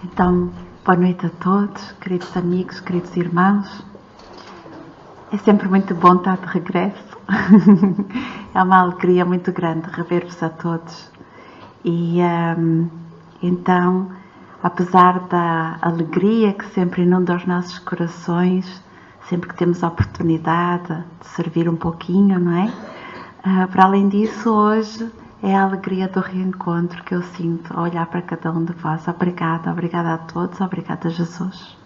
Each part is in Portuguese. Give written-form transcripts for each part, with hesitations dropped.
Então, boa noite a todos, queridos amigos, queridos irmãos. É sempre muito bom estar de regresso. É uma alegria muito grande rever-vos a todos. E então, apesar da alegria que sempre inunda os nossos corações, sempre que temos a oportunidade de servir um pouquinho, não é? Para além disso, hoje é a alegria do reencontro que eu sinto ao olhar para cada um de vós. Obrigada, obrigada a todos, obrigada a Jesus.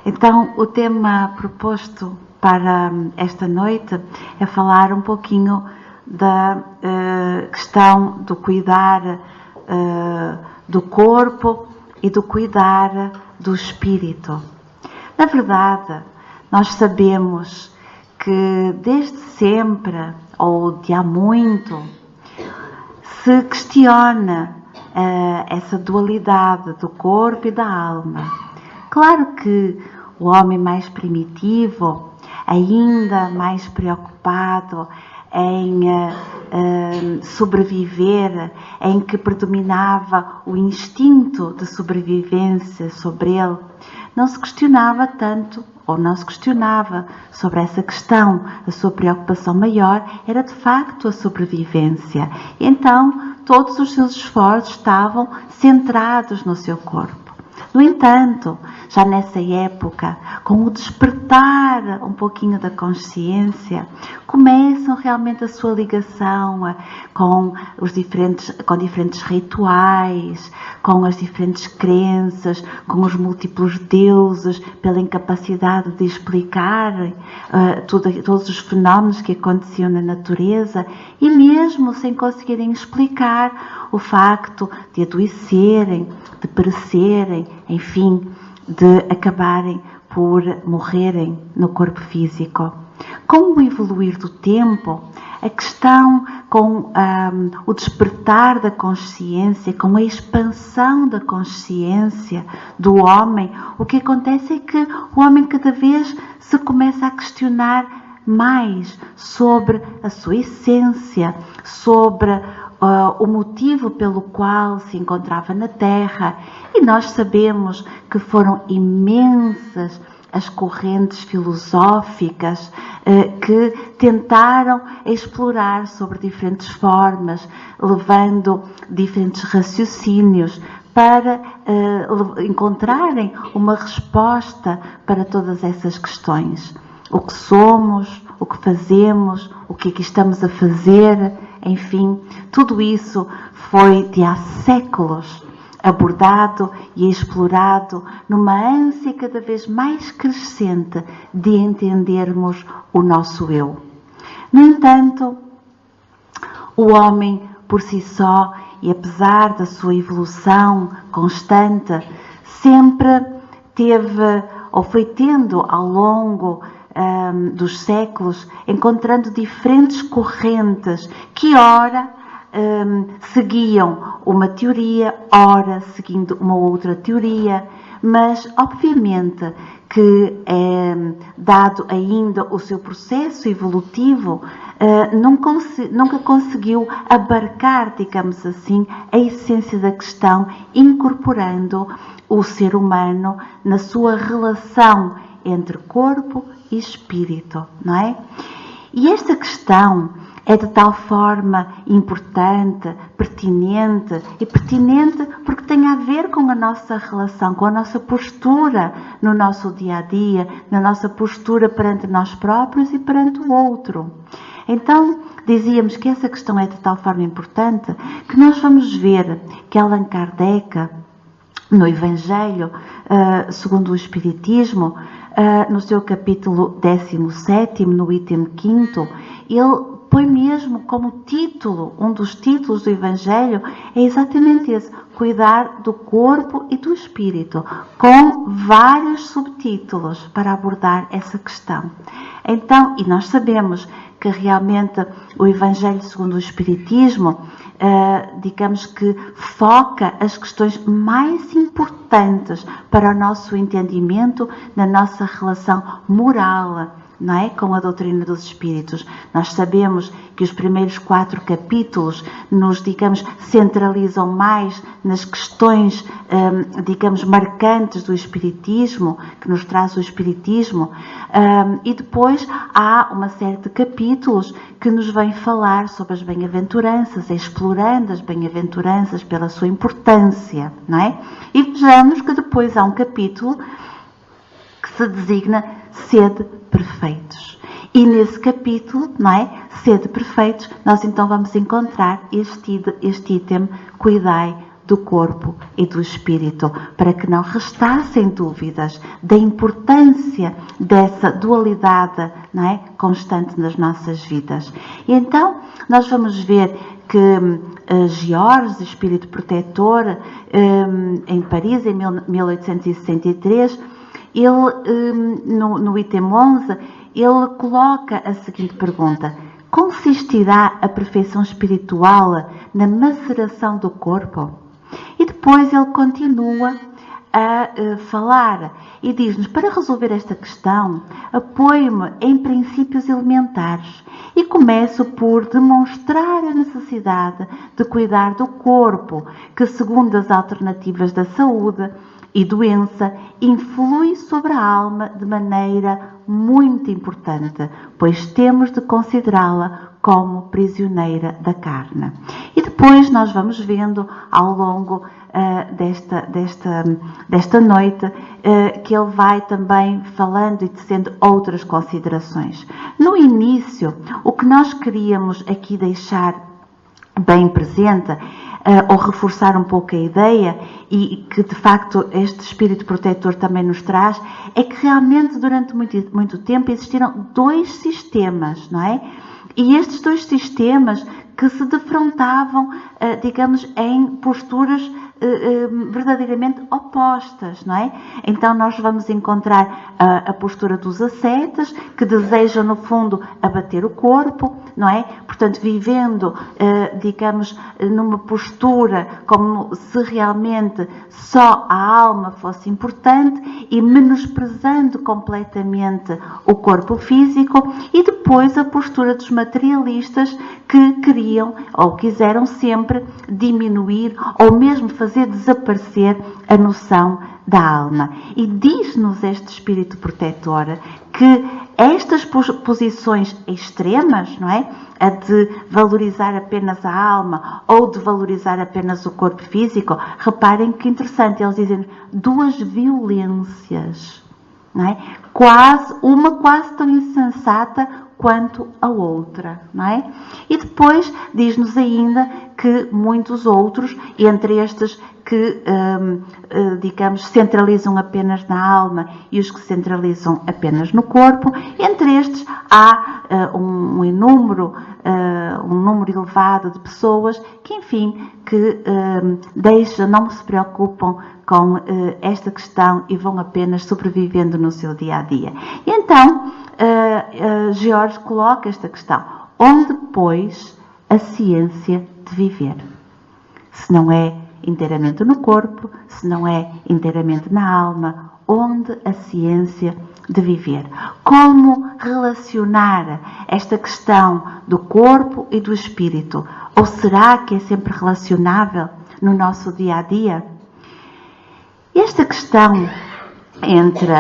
Então, o tema proposto para esta noite é falar um pouquinho da questão do cuidar do corpo e do cuidar do espírito. Na verdade, nós sabemos que desde sempre, ou de há muito, se questiona essa dualidade do corpo e da alma. Claro que o homem mais primitivo, ainda mais preocupado em sobreviver, em que predominava o instinto de sobrevivência sobre ele, não se questionava tanto, ou não se questionava sobre essa questão. A sua preocupação maior era de facto a sobrevivência. Então, todos os seus esforços estavam centrados no seu corpo. No entanto, já nessa época, com o despertar um pouquinho da consciência, começam realmente a sua ligação com diferentes rituais, com as diferentes crenças, com os múltiplos deuses, pela incapacidade de explicar todos os fenómenos que aconteciam na natureza, e mesmo sem conseguirem explicar o facto de adoecerem, de perecerem, enfim, de acabarem por morrerem no corpo físico. Com o evoluir do tempo, a questão com o despertar da consciência, com a expansão da consciência do homem, o que acontece é que o homem cada vez se começa a questionar mais sobre a sua essência, sobre o motivo pelo qual se encontrava na Terra. E nós sabemos que foram imensas as correntes filosóficas que tentaram explorar sobre diferentes formas, levando diferentes raciocínios para encontrarem uma resposta para todas essas questões. O que somos, o que fazemos, o que aqui estamos a fazer, enfim, tudo isso foi de há séculos abordado e explorado numa ânsia cada vez mais crescente de entendermos o nosso eu. No entanto, o homem por si só, e apesar da sua evolução constante, sempre teve, ou foi tendo ao longo dos séculos, encontrando diferentes correntes que ora seguiam uma teoria, ora seguindo uma outra teoria, mas obviamente que dado ainda o seu processo evolutivo, nunca conseguiu abarcar, digamos assim, a essência da questão, incorporando o ser humano na sua relação entre corpo e espírito, não é? E esta questão é de tal forma importante, pertinente porque tem a ver com a nossa relação, com a nossa postura no nosso dia-a-dia, na nossa postura perante nós próprios e perante o outro. Então, dizíamos que essa questão é de tal forma importante que nós vamos ver que Allan Kardec, no Evangelho segundo o Espiritismo, no seu capítulo 17, no item 5º, ele põe mesmo como título, um dos títulos do Evangelho, é exatamente esse: cuidar do corpo e do espírito, com vários subtítulos para abordar essa questão. Então, e nós sabemos que realmente o Evangelho segundo o Espiritismo, digamos que foca as questões mais importantes para o nosso entendimento na nossa relação moral, não é? Com a doutrina dos espíritos. Nós sabemos que os primeiros 4 capítulos nos, digamos, centralizam mais nas questões, digamos, marcantes do espiritismo, que nos traz o espiritismo, e depois há uma série de capítulos que nos vêm falar sobre as bem-aventuranças, explorando as bem-aventuranças pela sua importância, não é? E vejamos que depois há um capítulo que se designa Sede Perfeitos. E nesse capítulo, não é? Sede Perfeitos, nós então vamos encontrar este item, cuidai do corpo e do espírito, para que não restassem dúvidas da importância dessa dualidade, não é? Constante nas nossas vidas. E então, nós vamos ver que Georges, espírito protetor, em Paris, em 1863, ele, no item 11, ele coloca a seguinte pergunta: consistirá a perfeição espiritual na maceração do corpo? E depois ele continua a falar e diz-nos: para resolver esta questão, apoio-me em princípios elementares e começo por demonstrar a necessidade de cuidar do corpo, que, segundo as alternativas da saúde e doença, influi sobre a alma de maneira muito importante, pois temos de considerá-la como prisioneira da carne. E depois nós vamos vendo ao longo desta noite que ele vai também falando e tecendo outras considerações. No início, o que nós queríamos aqui deixar bem presente, ou reforçar um pouco a ideia, e que de facto este espírito protetor também nos traz, é que realmente durante muito tempo existiram 2 sistemas, não é? E estes 2 sistemas que se defrontavam, digamos, em posturas verdadeiramente opostas, não é? Então nós vamos encontrar a postura dos ascetas, que desejam no fundo abater o corpo, não é? Portanto, vivendo, digamos, numa postura como se realmente só a alma fosse importante e menosprezando completamente o corpo físico, e depois a postura dos materialistas, que queriam ou quiseram sempre diminuir ou mesmo fazer desaparecer a noção da alma. E diz-nos este espírito protetor que estas posições extremas, não é? A de valorizar apenas a alma ou de valorizar apenas o corpo físico, reparem que interessante, eles dizem 2 violências, não é? Uma quase tão insensata quanto a outra, não é? E depois diz-nos ainda que muitos outros, entre estes que, digamos, centralizam apenas na alma e os que centralizam apenas no corpo, entre estes há um número elevado de pessoas que, enfim, que não se preocupam com esta questão e vão apenas sobrevivendo no seu dia a dia. E então, Georges coloca esta questão: onde, pois, a ciência de viver? Se não é inteiramente no corpo, se não é inteiramente na alma, onde a ciência de viver? Como relacionar esta questão do corpo e do espírito? Ou será que é sempre relacionável no nosso dia a dia? Esta questão entre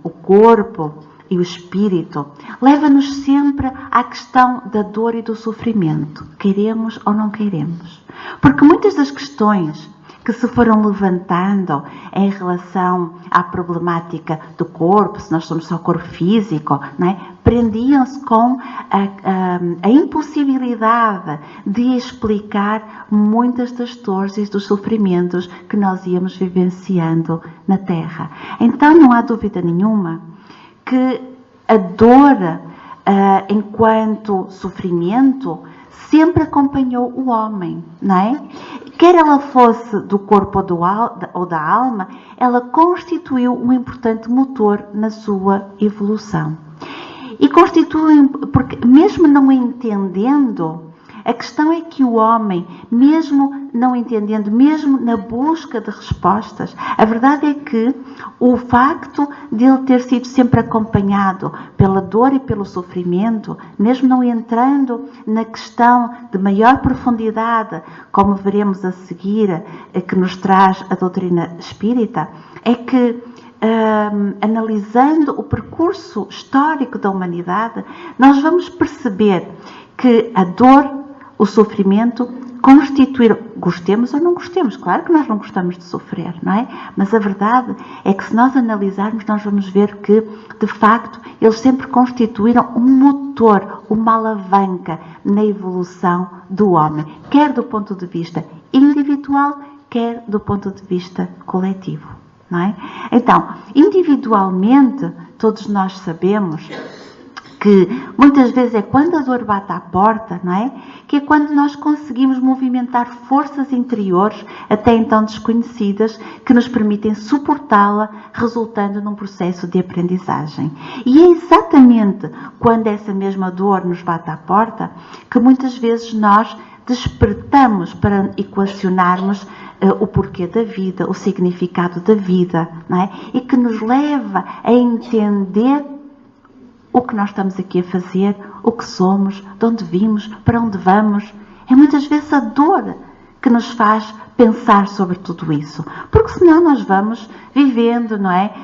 o corpo e o espírito leva-nos sempre à questão da dor e do sofrimento, queremos ou não queremos. Porque muitas das questões que se foram levantando em relação à problemática do corpo, se nós somos só corpo físico, não é? Prendiam-se com a impossibilidade de explicar muitas das dores e dos sofrimentos que nós íamos vivenciando na Terra. Então não há dúvida nenhuma que a dor, enquanto sofrimento, sempre acompanhou o homem, não é? Quer ela fosse do corpo ou da alma, ela constituiu um importante motor na sua evolução. E constitui, porque mesmo não entendendo A questão é que o homem, mesmo não entendendo, mesmo na busca de respostas, a verdade é que o facto de ele ter sido sempre acompanhado pela dor e pelo sofrimento, mesmo não entrando na questão de maior profundidade, como veremos a seguir, que nos traz a doutrina espírita, é que analisando o percurso histórico da humanidade, nós vamos perceber que a dor, o sofrimento, constituíram, gostemos ou não gostemos, claro que nós não gostamos de sofrer, não é? Mas a verdade é que se nós analisarmos, nós vamos ver que, de facto, eles sempre constituíram um motor, uma alavanca na evolução do homem, quer do ponto de vista individual, quer do ponto de vista coletivo. Não é? Então, individualmente, todos nós sabemos que muitas vezes é quando a dor bate à porta, não é? Que é quando nós conseguimos movimentar forças interiores, até então desconhecidas, que nos permitem suportá-la, resultando num processo de aprendizagem. E é exatamente quando essa mesma dor nos bate à porta que muitas vezes nós despertamos para equacionarmos o porquê da vida, o significado da vida, não é? E que nos leva a entender o que nós estamos aqui a fazer, o que somos, de onde vimos, para onde vamos. É muitas vezes a dor que nos faz pensar sobre tudo isso. Porque senão nós vamos vivendo, não é?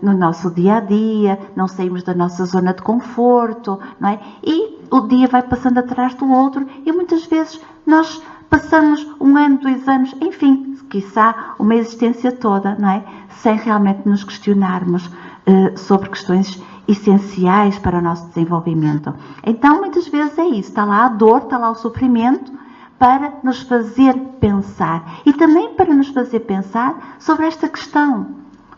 No nosso dia a dia, não saímos da nossa zona de conforto, não é? E o dia vai passando atrás do outro e muitas vezes nós passamos 1 ano, 2 anos, enfim, quiçá uma existência toda, não é? Sem realmente nos questionarmos sobre questões essenciais para o nosso desenvolvimento. Então, muitas vezes é isso, está lá a dor, está lá o sofrimento, para nos fazer pensar. E também para nos fazer pensar sobre esta questão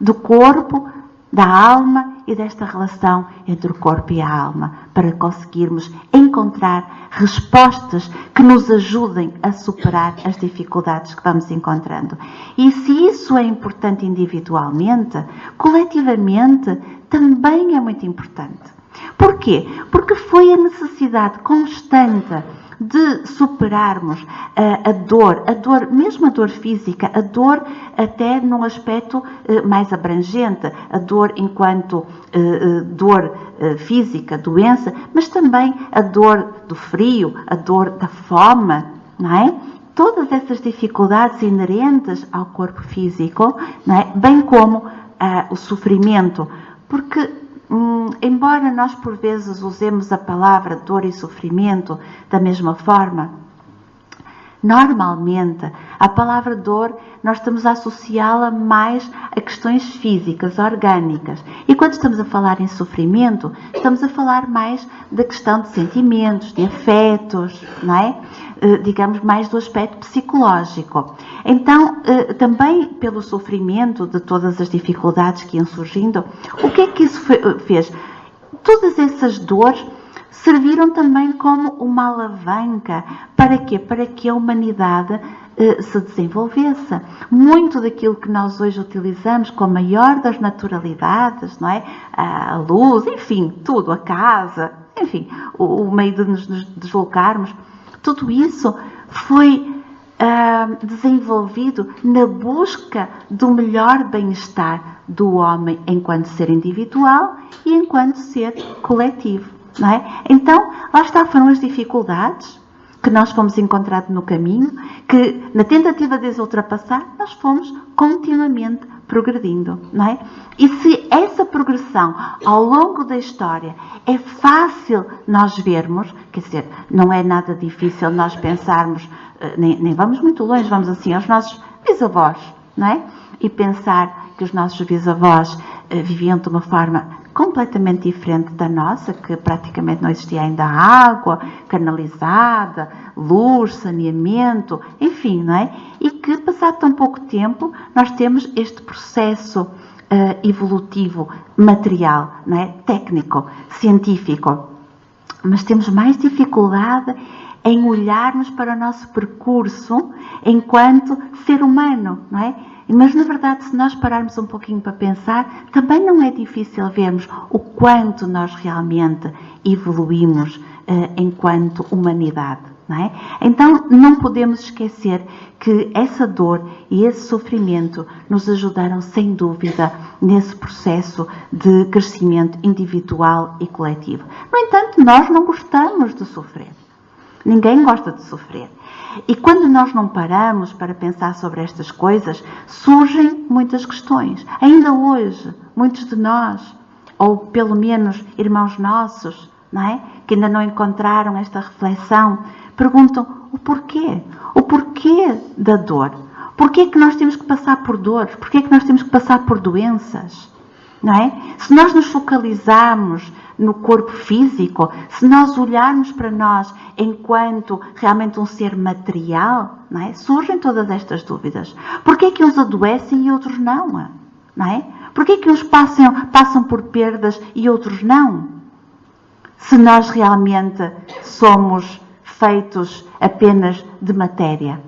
do corpo, da alma e desta relação entre o corpo e a alma, para conseguirmos encontrar respostas que nos ajudem a superar as dificuldades que vamos encontrando. E se isso é importante individualmente, coletivamente também é muito importante. Porquê? Porque foi a necessidade constante de superarmos a dor, mesmo a dor física, a dor até num aspecto mais abrangente, a dor enquanto dor física, doença, mas também a dor do frio, a dor da fome, não é? Todas essas dificuldades inerentes ao corpo físico, não é? Bem como o sofrimento, porque embora nós por vezes usemos a palavra dor e sofrimento da mesma forma, normalmente a palavra dor nós estamos a associá-la mais a questões físicas, orgânicas. E quando estamos a falar em sofrimento, estamos a falar mais da questão de sentimentos, de afetos, não é? Digamos, mais do aspecto psicológico. Então, também pelo sofrimento de todas as dificuldades que iam surgindo, o que é que isso fez? Todas essas dores serviram também como uma alavanca. Para quê? Para que a humanidade se desenvolvesse. Muito daquilo que nós hoje utilizamos com a maior das naturalidades, não é? A luz, enfim, tudo, a casa, enfim, o meio de nos deslocarmos, tudo isso foi desenvolvido na busca do melhor bem-estar do homem enquanto ser individual e enquanto ser coletivo, não é? Então, lá está, foram as dificuldades que nós fomos encontrando no caminho, que na tentativa de as ultrapassar, nós fomos continuamente progredindo, não é? E se essa progressão ao longo da história é fácil nós vermos, quer dizer, não é nada difícil nós pensarmos, nem vamos muito longe, vamos assim aos nossos bisavós, não é? E pensar que os nossos bisavós viviam de uma forma completamente diferente da nossa, que praticamente não existia ainda água canalizada, luz, saneamento, enfim, não é? E que, passado tão pouco tempo, nós temos este processo evolutivo, material, não é? Técnico, científico. Mas temos mais dificuldade em olharmos para o nosso percurso enquanto ser humano, não é? Mas, na verdade, se nós pararmos um pouquinho para pensar, também não é difícil vermos o quanto nós realmente evoluímos enquanto humanidade, não é? Então, não podemos esquecer que essa dor e esse sofrimento nos ajudaram, sem dúvida, nesse processo de crescimento individual e coletivo. No entanto, nós não gostamos de sofrer. Ninguém gosta de sofrer. E quando nós não paramos para pensar sobre estas coisas, surgem muitas questões. Ainda hoje, muitos de nós, ou pelo menos irmãos nossos, não é? Que ainda não encontraram esta reflexão, perguntam o porquê. O porquê da dor. Porquê que nós temos que passar por dores? Porquê que nós temos que passar por doenças? Não é? Se nós nos focalizarmos no corpo físico, se nós olharmos para nós enquanto realmente um ser material, não é? Surgem todas estas dúvidas. Porquê que uns adoecem e outros não? Não é? Porquê que uns passam por perdas e outros não? Se nós realmente somos feitos apenas de matéria.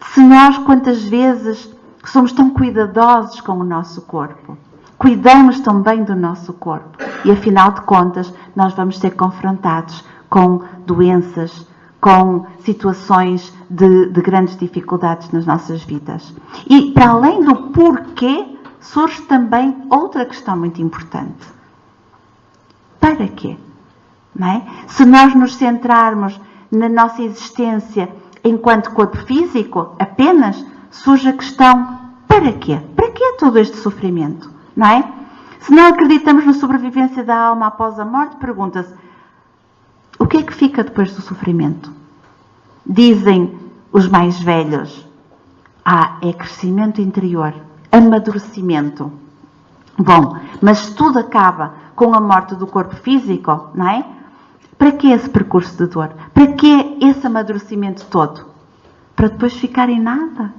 Se nós, quantas vezes, somos tão cuidadosos com o nosso corpo, cuidamos tão bem do nosso corpo e, afinal de contas, nós vamos ser confrontados com doenças, com situações de grandes dificuldades nas nossas vidas. E, para além do porquê, surge também outra questão muito importante. Para quê? Não é? Se nós nos centrarmos na nossa existência enquanto corpo físico, apenas surge a questão, para quê? Para quê todo este sofrimento? Não é? Se não acreditamos na sobrevivência da alma após a morte, pergunta-se, o que é que fica depois do sofrimento? Dizem os mais velhos, é crescimento interior, amadurecimento. Bom, mas se tudo acaba com a morte do corpo físico, não é? Para que esse percurso de dor? Para que esse amadurecimento todo? Para depois ficar em nada?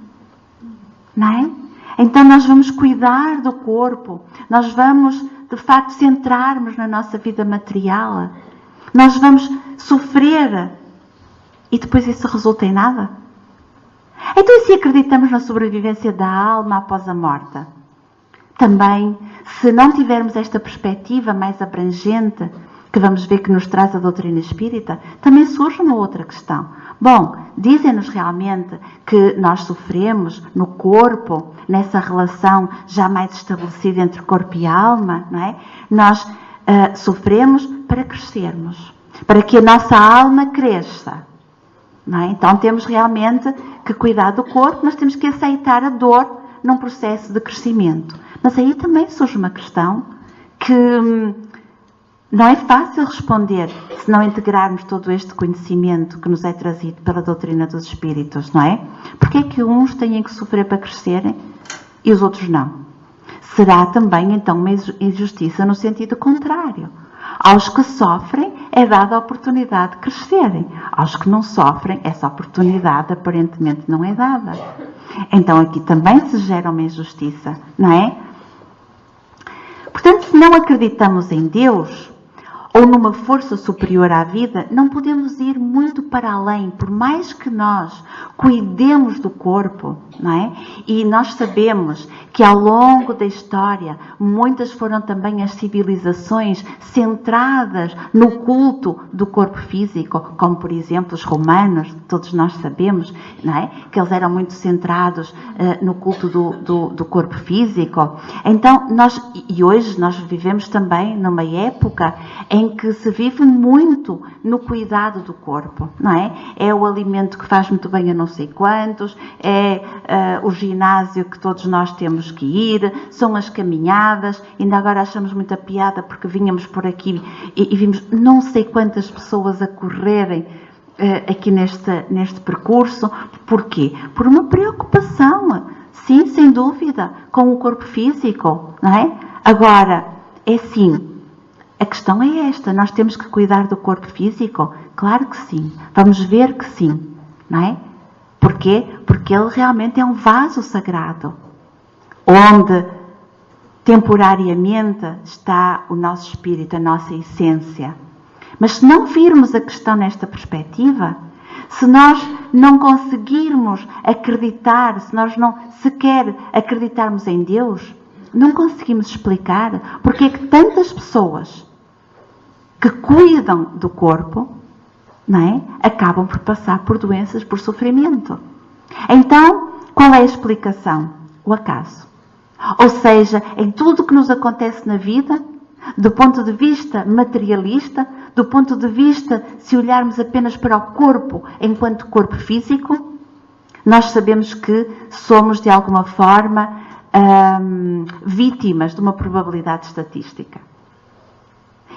Não é? Então nós vamos cuidar do corpo, nós vamos, de facto, centrarmos na nossa vida material, nós vamos sofrer e depois isso resulta em nada? Então e se acreditamos na sobrevivência da alma após a morte? Também, se não tivermos esta perspectiva mais abrangente, que vamos ver que nos traz a doutrina espírita, também surge uma outra questão. Bom, dizem-nos realmente que nós sofremos no corpo, nessa relação já mais estabelecida entre corpo e alma, não é? Nós sofremos para crescermos, para que a nossa alma cresça. Não é? Então temos realmente que cuidar do corpo, mas temos que aceitar a dor num processo de crescimento. Mas aí também surge uma questão que não é fácil responder se não integrarmos todo este conhecimento que nos é trazido pela doutrina dos espíritos, não é? Porque é que uns têm que sofrer para crescerem e os outros não? Será também então uma injustiça no sentido contrário. Aos que sofrem é dada a oportunidade de crescerem. Aos que não sofrem, essa oportunidade aparentemente não é dada. Então aqui também se gera uma injustiça, não é? Portanto, se não acreditamos em Deus ou numa força superior à vida, não podemos ir muito para além, por mais que nós cuidemos do corpo, não é? E nós sabemos que ao longo da história, muitas foram também as civilizações centradas no culto do corpo físico, como por exemplo os romanos, todos nós sabemos, não é? Que eles eram muito centrados no culto do corpo físico. Então, hoje nós vivemos também numa época em que se vive muito no cuidado do corpo, não é? É o alimento que faz muito bem a não sei quantos, é o ginásio que todos nós temos que ir, são as caminhadas. Ainda agora achamos muita piada porque vinhamos por aqui e vimos não sei quantas pessoas a correrem aqui neste percurso. Porquê? Por uma preocupação, sim, sem dúvida, com o corpo físico, não é? Agora, é sim, a questão é esta, nós temos que cuidar do corpo físico? Claro que sim, vamos ver que sim, não é? Porquê? Porque ele realmente é um vaso sagrado, onde temporariamente está o nosso espírito, a nossa essência. Mas se não virmos a questão nesta perspectiva, se nós não conseguirmos acreditar, se nós não sequer acreditarmos em Deus, não conseguimos explicar porque é que tantas pessoas que cuidam do corpo não é? Acabam por passar por doenças, por sofrimento. Então, qual é a explicação? O acaso. Ou seja, em tudo o que nos acontece na vida, do ponto de vista materialista, do ponto de vista, se olharmos apenas para o corpo enquanto corpo físico, nós sabemos que somos, de alguma forma, vítimas de uma probabilidade estatística.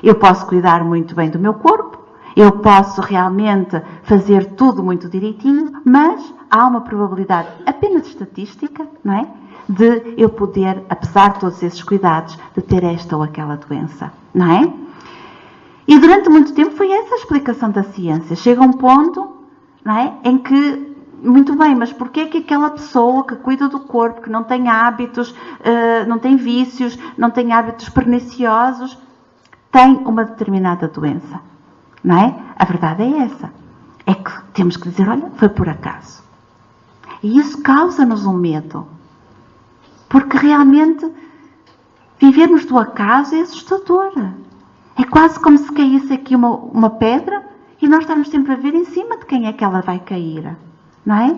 Eu posso cuidar muito bem do meu corpo, eu posso realmente fazer tudo muito direitinho, mas há uma probabilidade apenas estatística, não é? De eu poder, apesar de todos esses cuidados, de ter esta ou aquela doença, não é? E durante muito tempo foi essa a explicação da ciência. Chega um ponto, não é, em que, muito bem, mas porquê é que aquela pessoa que cuida do corpo, que não tem hábitos, não tem vícios, não tem hábitos perniciosos, tem uma determinada doença? Não é? A verdade é essa. É que temos que dizer, olha, foi por acaso. E isso causa-nos um medo. Porque realmente vivermos do acaso é assustador. É quase como se caísse aqui uma pedra e nós estamos sempre a ver em cima de quem é que ela vai cair. Não é?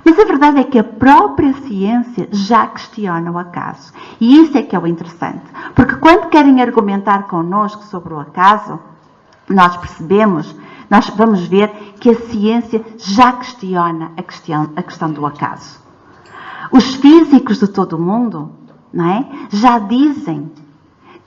Mas a verdade é que a própria ciência já questiona o acaso. E isso é que é o interessante. Porque quando querem argumentar connosco sobre o acaso, nós percebemos, nós vamos ver que a ciência já questiona a questão do acaso. Os físicos de todo o mundo, não é, já dizem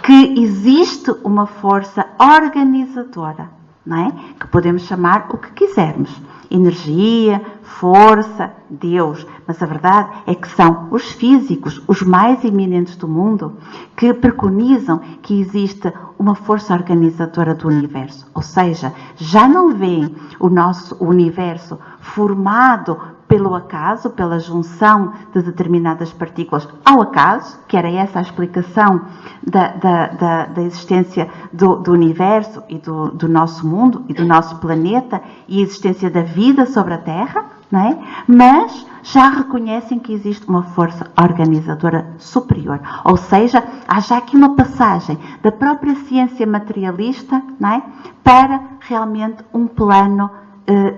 que existe uma força organizadora, não é, que podemos chamar o que quisermos. Energia, força, Deus. Mas a verdade é que são os físicos, os mais eminentes do mundo, que preconizam que existe uma força organizadora do universo. Ou seja, já não veem o nosso universo formado pelo acaso, pela junção de determinadas partículas ao acaso, que era essa a explicação da existência do universo e do nosso mundo e do nosso planeta e a existência da vida sobre a Terra, não é? Mas já reconhecem que existe uma força organizadora superior. Ou seja, há já aqui uma passagem da própria ciência materialista, não é? Para realmente um plano,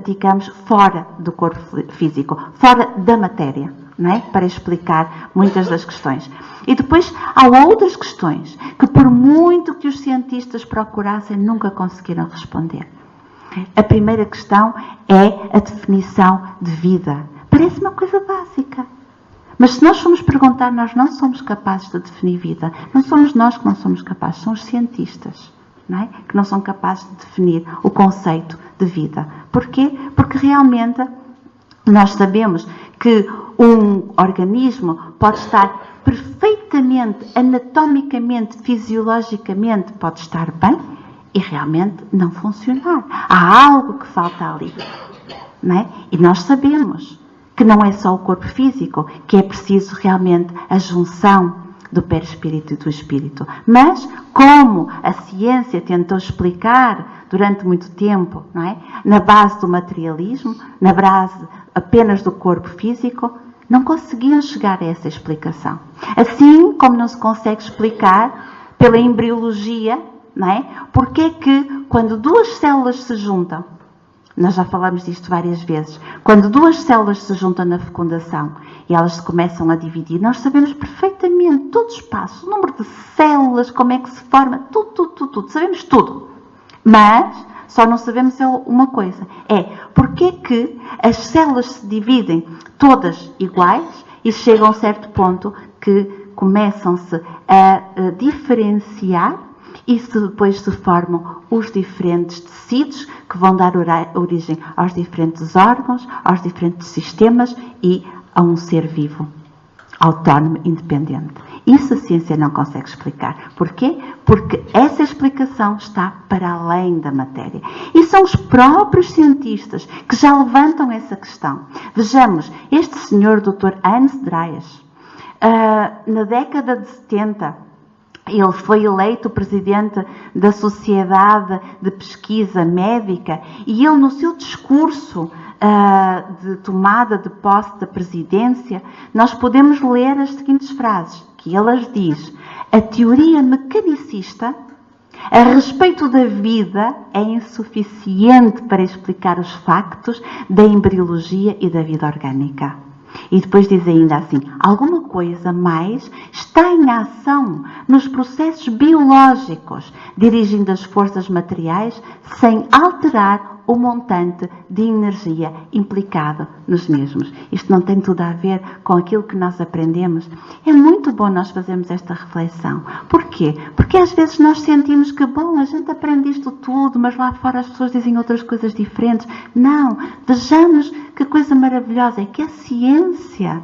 digamos, fora do corpo físico, fora da matéria, não é? Para explicar muitas das questões. E depois há outras questões que, por muito que os cientistas procurassem, nunca conseguiram responder. A primeira questão é a definição de vida. Parece uma coisa básica. Mas se nós formos perguntar, nós não somos capazes de definir vida. Não somos nós que não somos capazes, são os cientistas, não é? Que não são capazes de definir o conceito de vida. Porquê? Porque realmente nós sabemos que um organismo pode estar perfeitamente, anatomicamente, fisiologicamente, pode estar bem e realmente não funcionar. Há algo que falta ali, não é? E nós sabemos que não é só o corpo físico, que é preciso realmente a junção do perispírito e do espírito. Mas, como a ciência tentou explicar durante muito tempo, não é? Na base do materialismo, na base apenas do corpo físico, não conseguiam chegar a essa explicação. Assim como não se consegue explicar pela embriologia, não é? Porque é que quando duas células se juntam, nós já falamos disto várias vezes, quando duas células se juntam na fecundação e elas se começam a dividir, nós sabemos perfeitamente todo o espaço, o número de células, como é que se forma, tudo, sabemos tudo. Mas só não sabemos uma coisa, porque é que as células se dividem todas iguais e chegam a um certo ponto que começam-se a diferenciar e depois se formam os diferentes tecidos que vão dar origem aos diferentes órgãos, aos diferentes sistemas e a um ser vivo, autónomo, independente. Isso a ciência não consegue explicar. Porquê? Porque essa explicação está para além da matéria. E são os próprios cientistas que já levantam essa questão. Vejamos, este senhor, Dr. Hans Dreyes, na década de 70, ele foi eleito presidente da Sociedade de Pesquisa Médica e ele, no seu discurso de tomada de posse da presidência, nós podemos ler as seguintes frases, que ele as diz: a teoria mecanicista A respeito da vida, é insuficiente para explicar os factos da embriologia e da vida orgânica. E depois diz ainda assim, alguma coisa mais está em ação nos processos biológicos, dirigindo as forças materiais sem alterar o montante de energia implicado nos mesmos. Isto não tem tudo a ver com aquilo que nós aprendemos. É muito bom nós fazermos esta reflexão. Porquê? Porque às vezes nós sentimos que, bom, a gente aprende isto tudo, mas lá fora as pessoas dizem outras coisas diferentes. Não, vejamos que coisa maravilhosa é que a ciência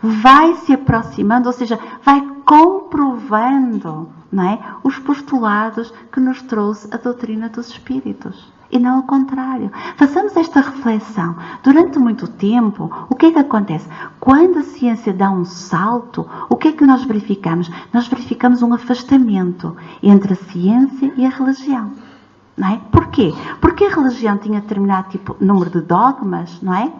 vai se aproximando, ou seja, vai comprovando, não é, os postulados que nos trouxe a doutrina dos espíritos. E não ao contrário. Façamos esta reflexão. Durante muito tempo, o que é que acontece? Quando a ciência dá um salto, o que é que nós verificamos? Nós verificamos um afastamento entre a ciência e a religião. Não é? Porquê? Porque a religião tinha determinado número de dogmas, não é?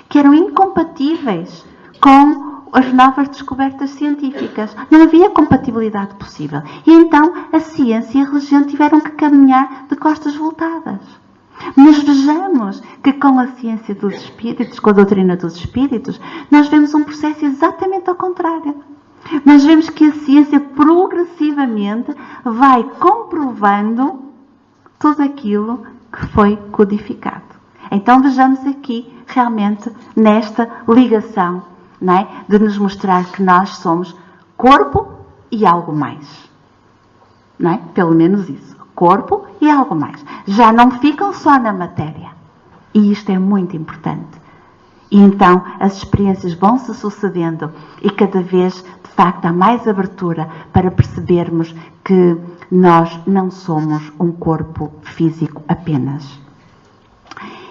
Que eram incompatíveis com as novas descobertas científicas. Não havia compatibilidade possível. E então a ciência e a religião tiveram que caminhar de costas voltadas. Mas vejamos que com a ciência dos espíritos, com a doutrina dos espíritos, nós vemos um processo exatamente ao contrário. Nós vemos que a ciência progressivamente vai comprovando tudo aquilo que foi codificado. Então vejamos aqui realmente nesta ligação, não é? De nos mostrar que nós somos corpo e algo mais. Não é? Pelo menos isso. Corpo e algo mais. Já não ficam só na matéria. E isto é muito importante. E então as experiências vão se sucedendo e cada vez, de facto, há mais abertura para percebermos que nós não somos um corpo físico apenas.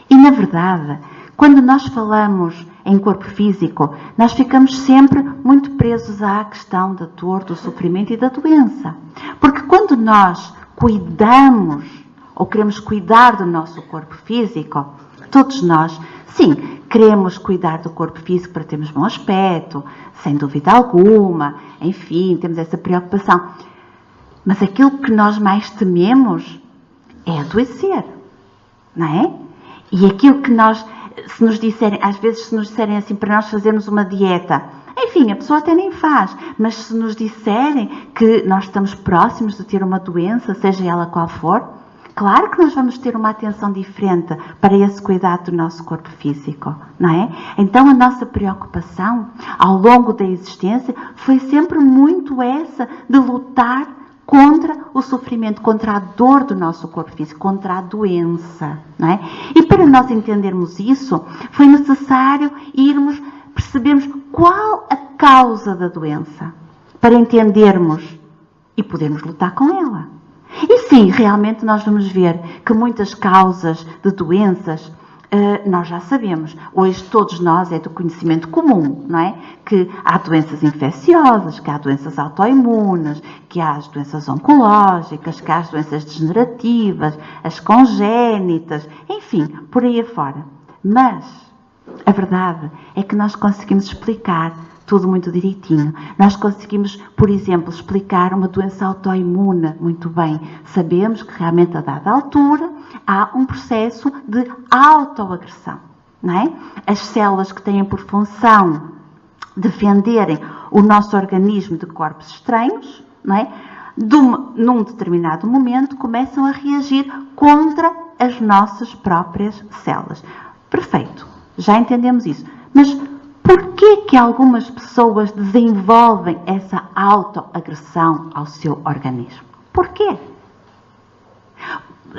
E na verdade, quando nós falamos em corpo físico, nós ficamos sempre muito presos à questão da dor, do sofrimento e da doença. Porque quando nós cuidamos ou queremos cuidar do nosso corpo físico, todos nós, sim, queremos cuidar do corpo físico para termos bom aspecto, sem dúvida alguma, enfim, temos essa preocupação. Mas aquilo que nós mais tememos é adoecer, não é? E aquilo que nós, se nos disserem, às vezes se nos disserem assim para nós fazermos uma dieta, enfim, a pessoa até nem faz, mas se nos disserem que nós estamos próximos de ter uma doença, seja ela qual for, claro que nós vamos ter uma atenção diferente para esse cuidado do nosso corpo físico, não é? Então a nossa preocupação ao longo da existência foi sempre muito essa de lutar contra o sofrimento, contra a dor do nosso corpo físico, contra a doença, não é? E para nós entendermos isso, foi necessário percebermos qual a causa da doença, para entendermos e podermos lutar com ela. E sim, realmente nós vamos ver que muitas causas de doenças nós já sabemos. Hoje todos nós é do conhecimento comum, não é? Que há doenças infecciosas, que há doenças autoimunes, que há as doenças oncológicas, que há as doenças degenerativas, as congénitas, enfim, por aí afora. Mas a verdade é que nós conseguimos explicar tudo muito direitinho. Nós conseguimos, por exemplo, explicar uma doença autoimune muito bem. Sabemos que realmente a dada altura há um processo de autoagressão, não é? As células que têm por função defenderem o nosso organismo de corpos estranhos, não é? Num determinado momento começam a reagir contra as nossas próprias células. Perfeito, já entendemos isso. Mas porquê que algumas pessoas desenvolvem essa autoagressão ao seu organismo? Porquê?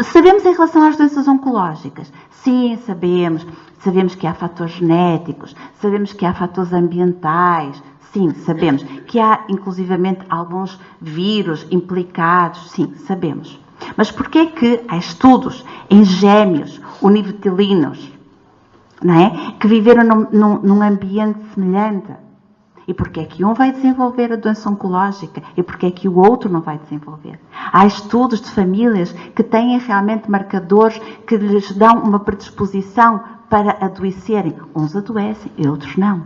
Sabemos em relação às doenças oncológicas? Sim, sabemos. Sabemos que há fatores genéticos, sabemos que há fatores ambientais, sim, sabemos. Que há, inclusivamente, alguns vírus implicados, sim, sabemos. Mas porquê que há estudos em gêmeos univitelinos, não é? Que viveram num ambiente semelhante? E porquê é que um vai desenvolver a doença oncológica e porquê é que o outro não vai desenvolver? Há estudos de famílias que têm realmente marcadores que lhes dão uma predisposição para adoecerem. Uns adoecem e outros não.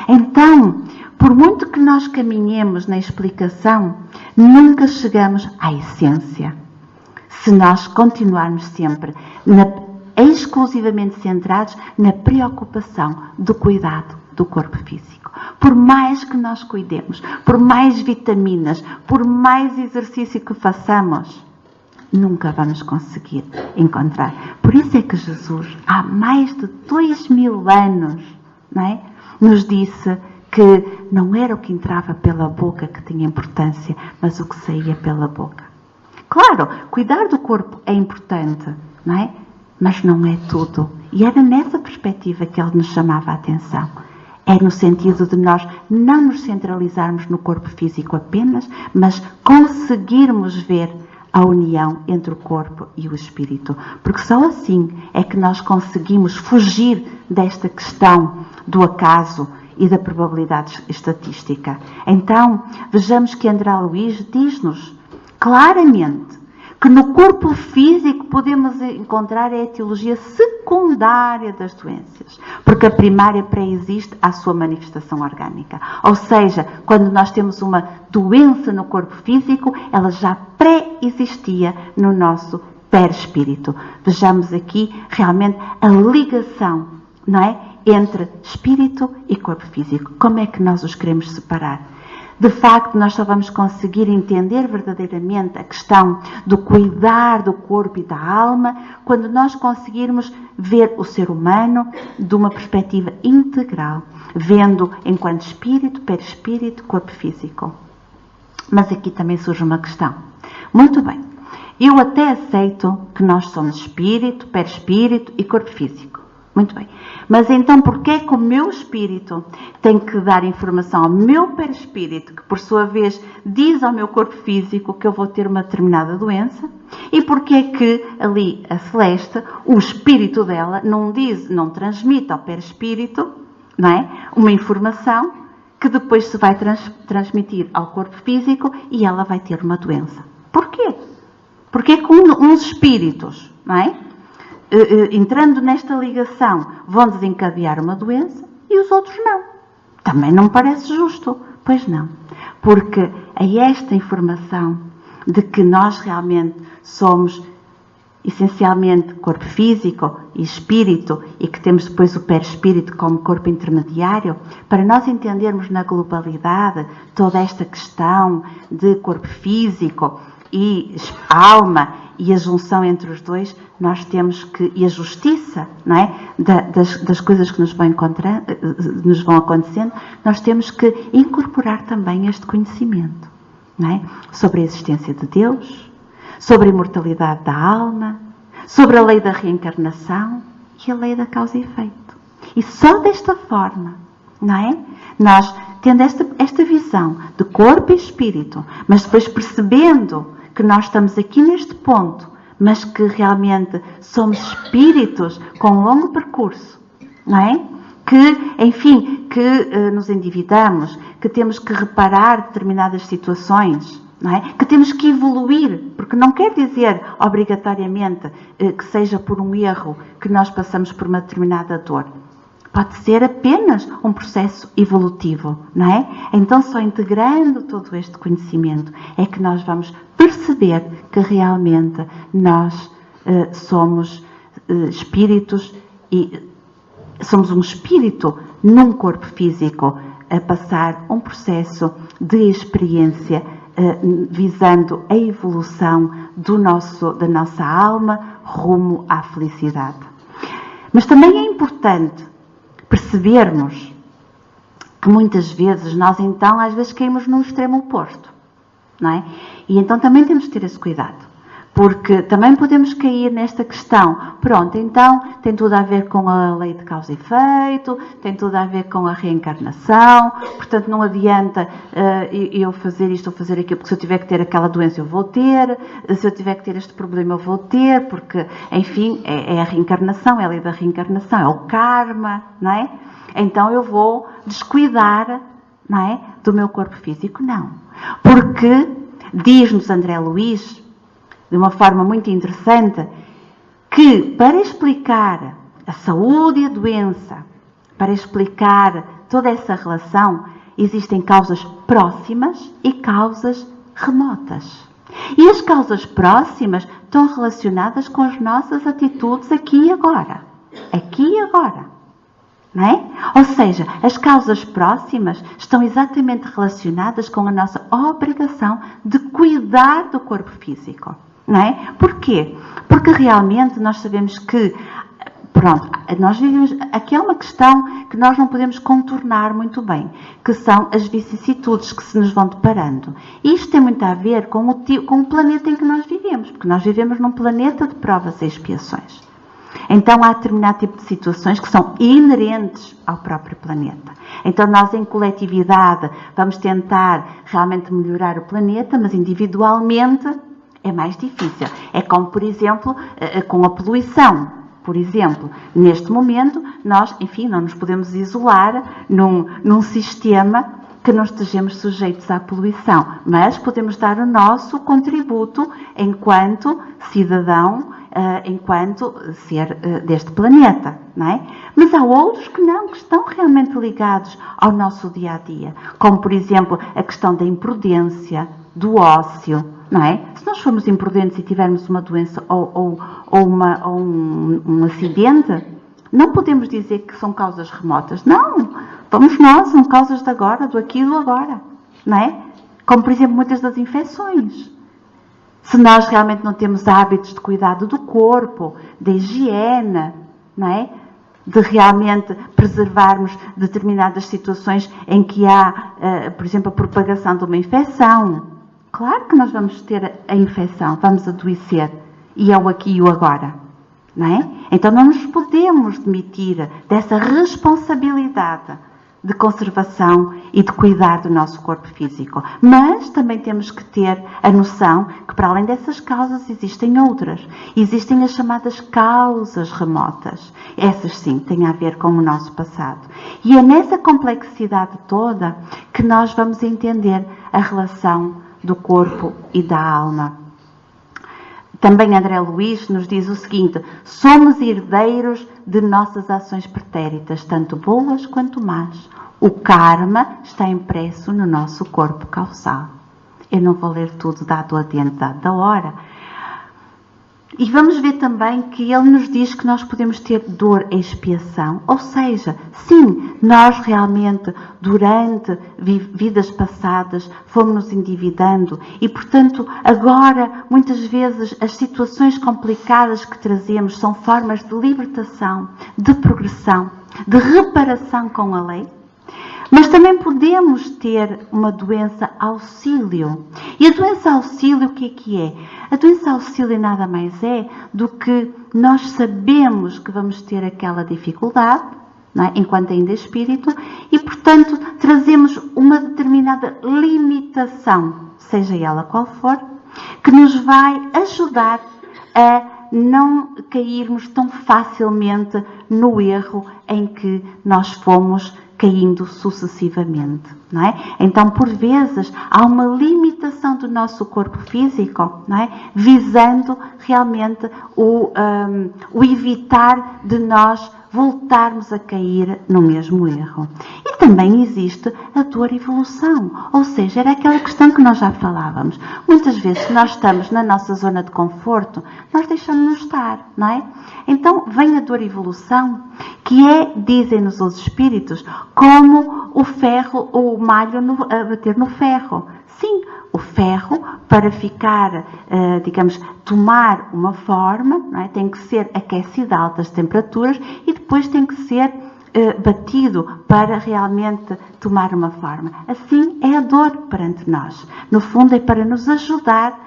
Então, por muito que nós caminhemos na explicação, nunca chegamos à essência. se nós continuarmos sempre exclusivamente centrados na preocupação do cuidado do corpo físico. Por mais que nós cuidemos, por mais vitaminas, por mais exercício que façamos, nunca vamos conseguir encontrar. Por isso é que Jesus, há mais de 2000 anos, não é? Nos disse que não era o que entrava pela boca que tinha importância, mas o que saía pela boca. Claro, cuidar do corpo é importante, não é? Mas não é tudo. E era nessa perspectiva que ele nos chamava a atenção. É no sentido de nós não nos centralizarmos no corpo físico apenas, mas conseguirmos ver a união entre o corpo e o espírito. Porque só assim é que nós conseguimos fugir desta questão do acaso e da probabilidade estatística. Então, vejamos que André Luiz diz-nos claramente que no corpo físico podemos encontrar a etiologia secundária das doenças, porque a primária pré-existe à sua manifestação orgânica. Ou seja, quando nós temos uma doença no corpo físico, ela já pré-existia no nosso perispírito. Vejamos aqui realmente a ligação, não é, entre espírito e corpo físico. Como é que nós os queremos separar? De facto, nós só vamos conseguir entender verdadeiramente a questão do cuidar do corpo e da alma quando nós conseguirmos ver o ser humano de uma perspectiva integral, vendo enquanto espírito, perispírito, corpo físico. Mas aqui também surge uma questão. Muito bem, eu até aceito que nós somos espírito, perispírito e corpo físico. Muito bem. Mas então, porquê é que o meu espírito tem que dar informação ao meu perispírito, que por sua vez diz ao meu corpo físico que eu vou ter uma determinada doença? E porquê é que ali a Celeste, o espírito dela, não transmite ao perispírito, não é, uma informação que depois se vai transmitir ao corpo físico e ela vai ter uma doença? Porquê? Porquê que uns espíritos, não é, entrando nesta ligação, vão desencadear uma doença e os outros não? Também não me parece justo. Pois não. Porque a esta informação de que nós realmente somos essencialmente corpo físico e espírito e que temos depois o perispírito como corpo intermediário, para nós entendermos na globalidade toda esta questão de corpo físico e alma e a junção entre os dois, nós temos que, e a justiça, não é, das coisas que nos vão acontecendo, nós temos que incorporar também este conhecimento, não é, sobre a existência de Deus, sobre a imortalidade da alma, sobre a lei da reencarnação e a lei da causa e efeito. E só desta forma, não é, nós tendo esta visão de corpo e espírito, mas depois percebendo que nós estamos aqui neste ponto, mas que realmente somos espíritos com um longo percurso, não é? Que, enfim, que nos endividamos, que temos que reparar determinadas situações, não é? Que temos que evoluir, porque não quer dizer obrigatoriamente que seja por um erro que nós passamos por uma determinada dor. Pode ser apenas um processo evolutivo, não é? Então, só integrando todo este conhecimento é que nós vamos perceber que realmente nós somos espíritos e somos um espírito num corpo físico a passar um processo de experiência visando a evolução da nossa alma rumo à felicidade. Mas também é importante percebermos que muitas vezes nós então às vezes caímos num extremo oposto, não é? E então também temos de ter esse cuidado, porque também podemos cair nesta questão, pronto, então tem tudo a ver com a lei de causa e efeito, tem tudo a ver com a reencarnação, portanto não adianta eu fazer isto ou fazer aquilo, porque se eu tiver que ter aquela doença eu vou ter, se eu tiver que ter este problema eu vou ter, porque, enfim, é a reencarnação, é a lei da reencarnação, é o karma, não é? Então eu vou descuidar, não é, do meu corpo físico? Não. Porque diz-nos André Luiz, de uma forma muito interessante, que para explicar a saúde e a doença, para explicar toda essa relação, existem causas próximas e causas remotas. E as causas próximas estão relacionadas com as nossas atitudes aqui e agora. Aqui e agora. Não é? Ou seja, as causas próximas estão exatamente relacionadas com a nossa obrigação de cuidar do corpo físico. Não é? Porquê? Porque realmente nós sabemos que, pronto, nós vivemos, aqui há uma questão que nós não podemos contornar muito bem, que são as vicissitudes que se nos vão deparando. E isto tem muito a ver com o planeta em que nós vivemos, porque nós vivemos num planeta de provas e expiações. Então há determinado tipo de situações que são inerentes ao próprio planeta. Então nós em coletividade vamos tentar realmente melhorar o planeta, mas individualmente é mais difícil. É como, por exemplo, com a poluição. Por exemplo, neste momento nós, enfim, não nos podemos isolar num sistema que não estejamos sujeitos à poluição, mas podemos dar o nosso contributo enquanto cidadão, enquanto ser deste planeta, não é? Mas há outros que não, que estão realmente ligados ao nosso dia-a-dia, como por exemplo a questão da imprudência, do ócio, não é? Se nós formos imprudentes e tivermos uma doença ou um acidente, não podemos dizer que são causas remotas, não, vamos nós, são causas de agora, do aqui e do agora, não é? Como por exemplo muitas das infecções. Se nós realmente não temos hábitos de cuidado do corpo, da higiene, não é? De realmente preservarmos determinadas situações em que há, por exemplo, a propagação de uma infecção. Claro que nós vamos ter a infecção, vamos adoecer, e é o aqui e o agora, não é? Então não nos podemos demitir dessa responsabilidade de conservação e de cuidar do nosso corpo físico. Mas também temos que ter a noção que para além dessas causas existem outras. Existem as chamadas causas remotas. Essas sim têm a ver com o nosso passado. E é nessa complexidade toda que nós vamos entender a relação do corpo e da alma. Também André Luiz nos diz o seguinte: somos herdeiros de nossas ações pretéritas, tanto boas quanto más. O karma está impresso no nosso corpo causal. Eu não vou ler tudo dado a dentro da hora. E vamos ver também que ele nos diz que nós podemos ter dor e expiação. Ou seja, sim, nós realmente, durante vidas passadas, fomos-nos endividando e, portanto, agora, muitas vezes, as situações complicadas que trazemos são formas de libertação, de progressão, de reparação com a lei. Mas também podemos ter uma doença auxílio. E a doença auxílio o que é? A doença auxílio nada mais é do que nós sabemos que vamos ter aquela dificuldade, não é? Enquanto ainda é espírito, e portanto trazemos uma determinada limitação, seja ela qual for, que nos vai ajudar a não cairmos tão facilmente no erro em que nós fomos caindo sucessivamente, não é? Então, por vezes, há uma limitação do nosso corpo físico, não é? Visando realmente o evitar de nós voltarmos a cair no mesmo erro. E também existe a dor evolução, ou seja, era aquela questão que nós já falávamos. Muitas vezes, se nós estamos na nossa zona de conforto, nós deixamos-nos estar, não é? Então, vem a dor evolução, que é, dizem-nos os espíritos, como o ferro ou o malho a bater no ferro. Sim, o ferro, para ficar, digamos, tomar uma forma, não é? Tem que ser aquecido a altas temperaturas e depois tem que ser batido para realmente tomar uma forma. Assim é a dor perante nós. No fundo é para nos ajudar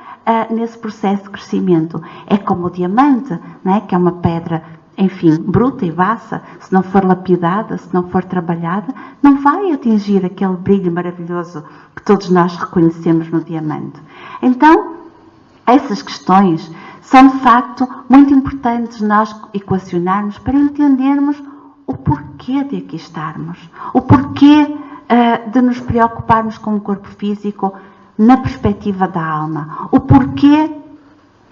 nesse processo de crescimento. É como o diamante, não é? Que é uma pedra, enfim, bruta e baixa, se não for lapidada, se não for trabalhada, não vai atingir aquele brilho maravilhoso que todos nós reconhecemos no diamante. Então, essas questões são de facto muito importantes nós equacionarmos para entendermos o porquê de aqui estarmos, o porquê de nos preocuparmos com o corpo físico na perspectiva da alma, o porquê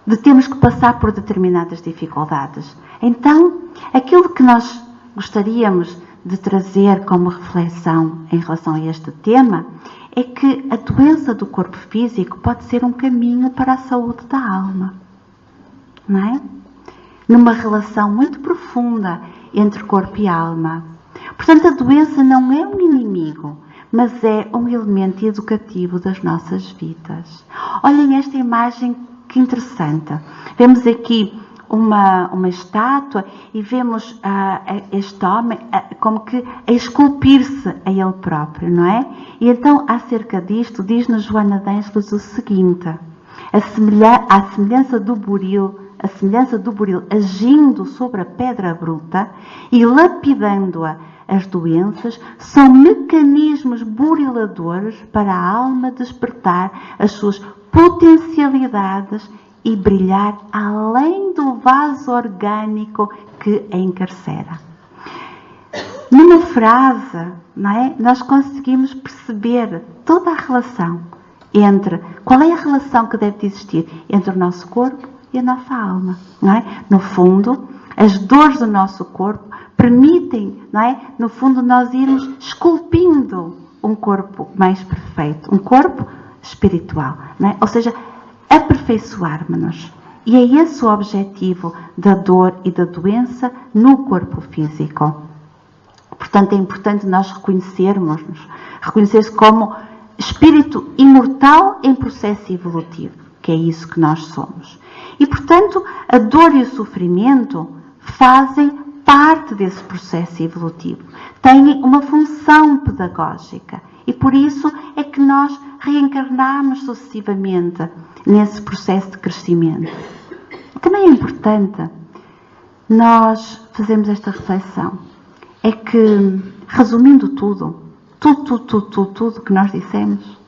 de termos que passar por determinadas dificuldades. Então, aquilo que nós gostaríamos de trazer como reflexão em relação a este tema é que a doença do corpo físico pode ser um caminho para a saúde da alma. não é? Numa relação muito profunda entre corpo e alma. Portanto, a doença não é um inimigo, mas é um elemento educativo das nossas vidas. Olhem esta imagem que interessante. Vemos aqui uma estátua e vemos este homem como que a esculpir-se a ele próprio, não é? E então, acerca disto, diz-nos Joana de Ângeles o seguinte: a semelhança do buril agindo sobre a pedra bruta e lapidando-a, as doenças são mecanismos buriladores para a alma despertar as suas potencialidades e brilhar além do vaso orgânico que a encarcera. Numa frase, não é? Nós conseguimos perceber toda a relação entre, qual é a relação que deve existir entre o nosso corpo e a nossa alma, não é? No fundo, as dores do nosso corpo permitem, não é? No fundo, nós irmos esculpindo um corpo mais perfeito, um corpo espiritual, não é? Ou seja, aperfeiçoarmos-nos. E é esse o objetivo da dor e da doença no corpo físico. Portanto, é importante nós reconhecer-se como espírito imortal em processo evolutivo, que é isso que nós somos. E, portanto, a dor e o sofrimento fazem parte desse processo evolutivo, têm uma função pedagógica e por isso é que nós reencarnamos sucessivamente nesse processo de crescimento. Também é importante nós fazermos esta reflexão, é que, resumindo tudo que nós dissemos,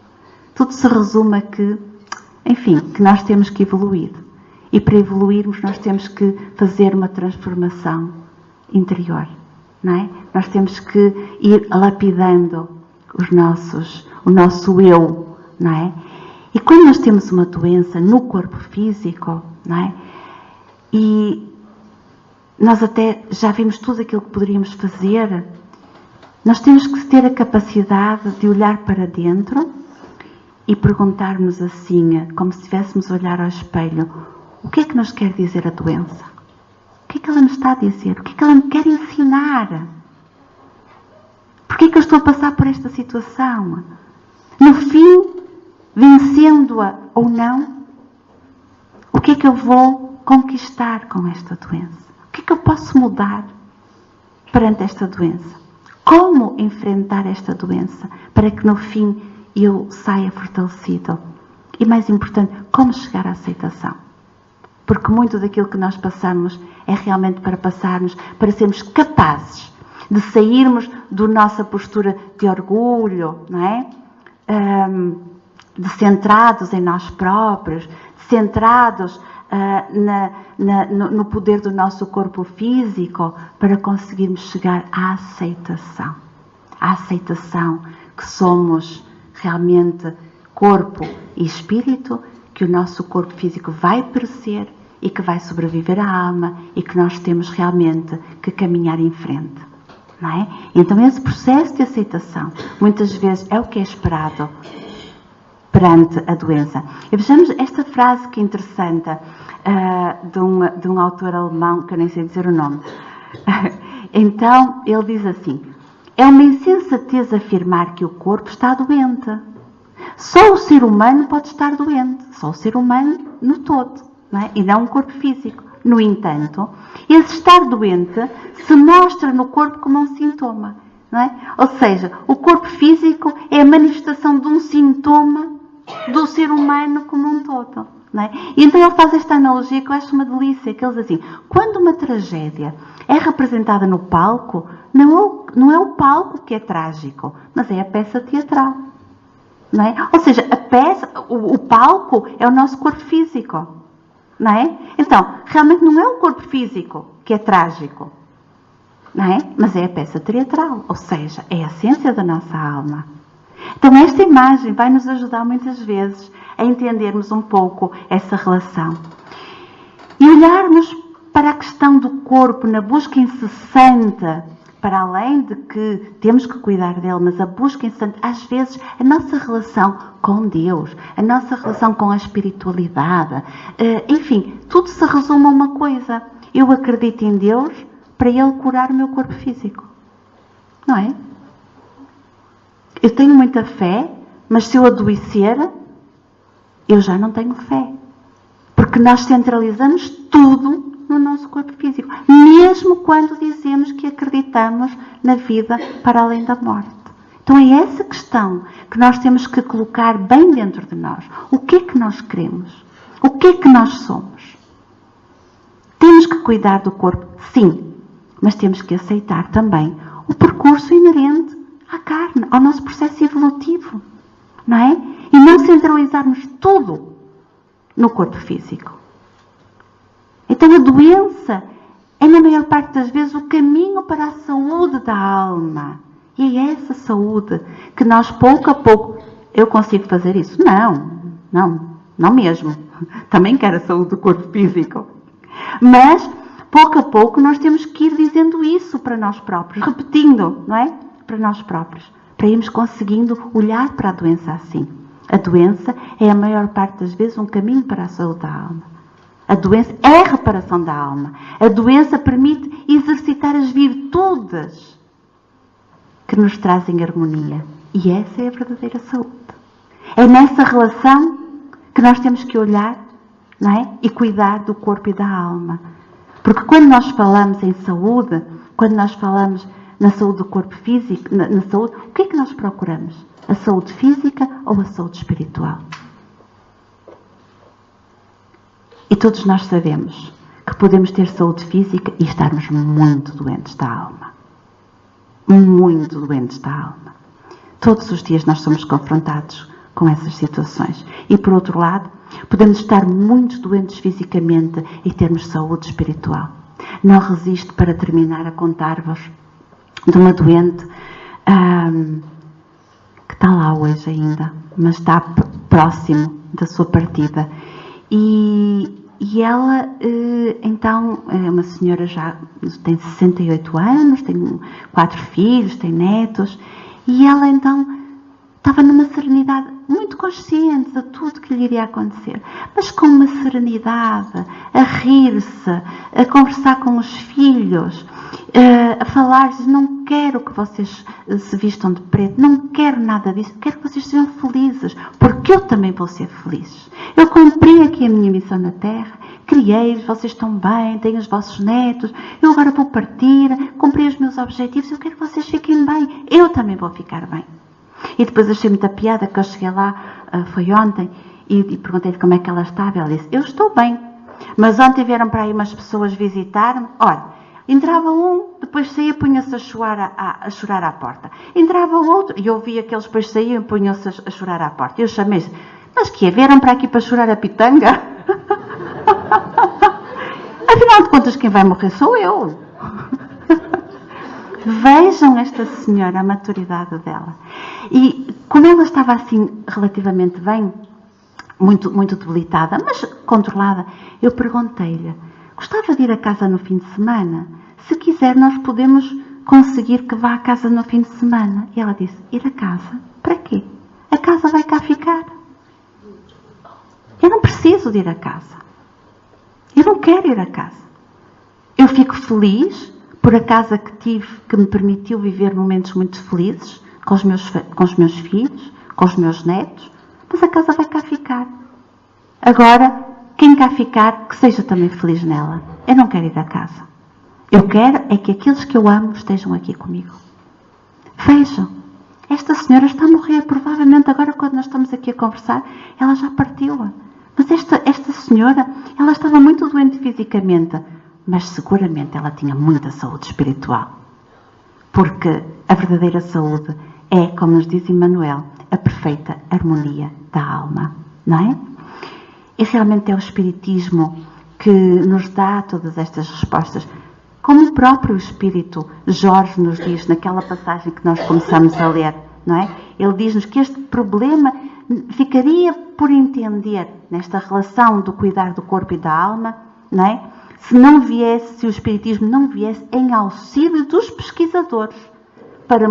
tudo se resume a que, enfim, que nós temos que evoluir. E para evoluirmos nós temos que fazer uma transformação interior, não é? Nós temos que ir lapidando o nosso eu, não é? E quando nós temos uma doença no corpo físico, não é? E nós até já vimos tudo aquilo que poderíamos fazer, nós temos que ter a capacidade de olhar para dentro e perguntarmos assim, como se estivéssemos a olhar ao espelho: o que é que nos quer dizer a doença? O que é que ela nos está a dizer? O que é que ela me quer ensinar? Porquê é que eu estou a passar por esta situação? No fim, vencendo-a ou não, o que é que eu vou conquistar com esta doença? O que é que eu posso mudar perante esta doença? Como enfrentar esta doença para que no fim eu saia fortalecido? E mais importante, como chegar à aceitação? Porque muito daquilo que nós passamos é realmente para sermos capazes de sairmos da nossa postura de orgulho, não é? De centrados em nós próprios, centrados no poder do nosso corpo físico, para conseguirmos chegar à aceitação. À aceitação que somos realmente corpo e espírito, que o nosso corpo físico vai perecer e que vai sobreviver à alma e que nós temos realmente que caminhar em frente, não é? Então esse processo de aceitação muitas vezes é o que é esperado perante a doença. E vejamos esta frase que é interessante, de um autor alemão, que eu nem sei dizer o nome. Então ele diz assim: é uma insensatez afirmar que o corpo está doente. Só o ser humano pode estar doente, só o ser humano no todo, não é? E não o corpo físico. No entanto, esse estar doente se mostra no corpo como um sintoma, não é? Ou seja, o corpo físico é a manifestação de um sintoma do ser humano como um todo, não é? E então ele faz esta analogia que eu acho uma delícia, que ele diz assim: quando uma tragédia é representada no palco, não é o palco que é trágico, mas é a peça teatral. Não é? Ou seja, o palco é o nosso corpo físico, não é? Então, realmente não é o corpo físico que é trágico, não é? Mas é a peça teatral, ou seja, é a essência da nossa alma. Então, esta imagem vai nos ajudar muitas vezes a entendermos um pouco essa relação. E olharmos para a questão do corpo na busca incessante para além de que temos que cuidar dele, mas a busca incessante, às vezes, a nossa relação com Deus, a nossa relação com a espiritualidade, enfim, tudo se resume a uma coisa. Eu acredito em Deus para Ele curar o meu corpo físico. Não é? Eu tenho muita fé, mas se eu adoecer, eu já não tenho fé. Porque nós centralizamos tudo no nosso corpo físico, mesmo quando dizemos que acreditamos na vida para além da morte. Então é essa questão que nós temos que colocar bem dentro de nós. O que é que nós queremos? O que é que nós somos? Temos que cuidar do corpo, sim, mas temos que aceitar também o percurso inerente à carne, ao nosso processo evolutivo, não é? E não centralizarmos tudo no corpo físico. Então a doença é, na maior parte das vezes, o caminho para a saúde da alma. E é essa saúde que nós, pouco a pouco, eu consigo fazer isso? Não mesmo. Também quero a saúde do corpo físico. Mas, pouco a pouco, nós temos que ir dizendo isso para nós próprios, repetindo, não é? Para nós próprios, para irmos conseguindo olhar para a doença assim. A doença é, a maior parte das vezes, um caminho para a saúde da alma. A doença é a reparação da alma. A doença permite exercitar as virtudes que nos trazem harmonia. E essa é a verdadeira saúde. É nessa relação que nós temos que olhar, não é? E cuidar do corpo e da alma. Porque quando nós falamos em saúde, quando nós falamos na saúde do corpo físico, na saúde, o que é que nós procuramos? A saúde física ou a saúde espiritual? E todos nós sabemos que podemos ter saúde física e estarmos muito doentes da alma. Muito doentes da alma. Todos os dias nós somos confrontados com essas situações. E por outro lado, podemos estar muito doentes fisicamente e termos saúde espiritual. Não resisto para terminar a contar-vos de uma doente que está lá hoje ainda, mas está próximo da sua partida. E ela, então, é uma senhora já tem 68 anos, tem 4 filhos, tem netos, e ela então estava numa serenidade, muito consciente de tudo que lhe iria acontecer, mas com uma serenidade, a rir-se, a conversar com os filhos, a falar-lhes: não quero que vocês se vistam de preto, não quero nada disso, quero que vocês sejam felizes, porque eu também vou ser feliz. Eu cumpri aqui a minha missão na Terra, criei-vos, vocês estão bem, têm os vossos netos, eu agora vou partir, cumpri os meus objetivos, eu quero que vocês fiquem bem, eu também vou ficar bem. E depois achei muita piada que eu cheguei lá, foi ontem, e perguntei-lhe como é que ela estava. Ela disse: eu estou bem, mas ontem vieram para aí umas pessoas visitar-me. Olha, entrava um, depois saía, punha-se a chorar à porta. Entrava outro, e eu via que eles depois saíam e punham-se a chorar à porta. Eu chamei-se: mas que é? Vieram para aqui para chorar a pitanga? Afinal de contas, quem vai morrer sou eu. Vejam esta senhora, a maturidade dela. E como ela estava assim relativamente bem, muito, muito debilitada, mas controlada, eu perguntei-lhe: gostava de ir a casa no fim de semana? Se quiser, nós podemos conseguir que vá a casa no fim de semana. E ela disse: ir a casa? Para quê? A casa vai cá ficar. Eu não preciso de ir a casa. Eu não quero ir a casa. Eu fico feliz por a casa que tive, que me permitiu viver momentos muito felizes com os meus filhos, com os meus netos, mas a casa vai cá ficar. Agora, quem cá ficar, que seja também feliz nela. Eu não quero ir a casa. Eu quero é que aqueles que eu amo estejam aqui comigo. Vejam, esta senhora está a morrer. Provavelmente agora, quando nós estamos aqui a conversar, ela já partiu. Mas esta senhora, ela estava muito doente fisicamente, mas seguramente ela tinha muita saúde espiritual. Porque a verdadeira saúde é, como nos diz Emmanuel, a perfeita harmonia da alma, não é? E realmente é o Espiritismo que nos dá todas estas respostas. Como o próprio Espírito Jorge nos diz naquela passagem que nós começamos a ler, não é? Ele diz-nos que este problema ficaria por entender nesta relação do cuidar do corpo e da alma, não é? se o Espiritismo não viesse em auxílio dos pesquisadores para